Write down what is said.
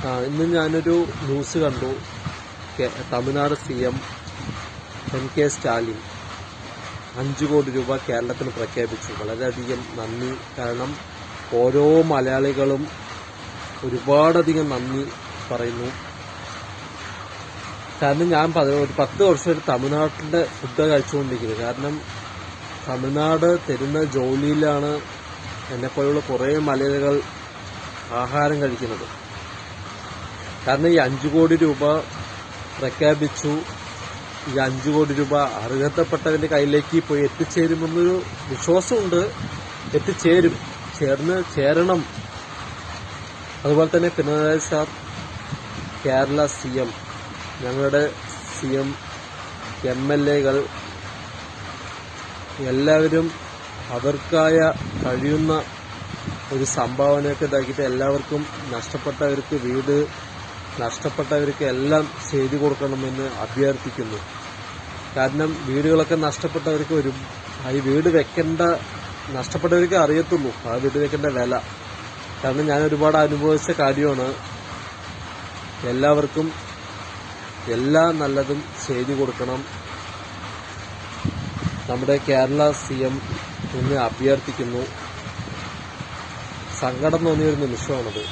ഇന്ന് ഞാനൊരു ന്യൂസ് കണ്ടു. തമിഴ്നാട് CM MK സ്റ്റാലിൻ 5 കോടി രൂപ കേരളത്തിന് പ്രഖ്യാപിച്ചു. വളരെയധികം നന്ദി. കാരണം ഓരോ മലയാളികളും ഒരുപാടധികം നന്ദി പറയുന്നു. കാരണം ഞാൻ ഒരു 10 വർഷം തമിഴ്നാട്ടിലെ ഫുഡ് കഴിച്ചുകൊണ്ടിരിക്കുന്നത്. കാരണം തമിഴ്നാട് തരുന്ന ജോലിയിലാണ് എന്നെപ്പോലുള്ള കുറേ മലയാളികൾ ആഹാരം കഴിക്കുന്നത്. കാരണം ഈ 5 കോടി രൂപ പ്രഖ്യാപിച്ചു. ഈ 5 കോടി രൂപ അർഹതപ്പെട്ടവന്റെ കയ്യിലേക്ക് പോയി എത്തിച്ചേരുമെന്നൊരു വിശ്വാസമുണ്ട്. ചേരണം. അതുപോലെ തന്നെ പിണറായി സാർ, കേരള CM, ഞങ്ങളുടെ CM, MLA-കൾ എല്ലാവരും അവർക്കായ കഴിയുന്ന ഒരു സംഭാവനയൊക്കെ ഇതാക്കിയിട്ട് എല്ലാവർക്കും നഷ്ടപ്പെട്ടവർക്ക് വീട് നഷ്ടപ്പെട്ടവർക്ക് എല്ലാം ചെയ്തു കൊടുക്കണമെന്ന് അഭ്യർത്ഥിക്കുന്നു. കാരണം വീടുകളൊക്കെ നഷ്ടപ്പെട്ടവർക്ക് ഈ വീട് നഷ്ടപ്പെട്ടവർക്ക് അറിയത്തുള്ളൂ ആ വീട് വെക്കേണ്ട വില. കാരണം ഞാൻ ഒരുപാട് അനുഭവിച്ച കാര്യമാണ്. എല്ലാവർക്കും എല്ലാ നല്ലതും ചെയ്തു കൊടുക്കണം. നമ്മുടെ കേരള CM എന്ന് അഭ്യർത്ഥിക്കുന്നു. സങ്കടം തോന്നിയൊരു നിമിഷമാണത്.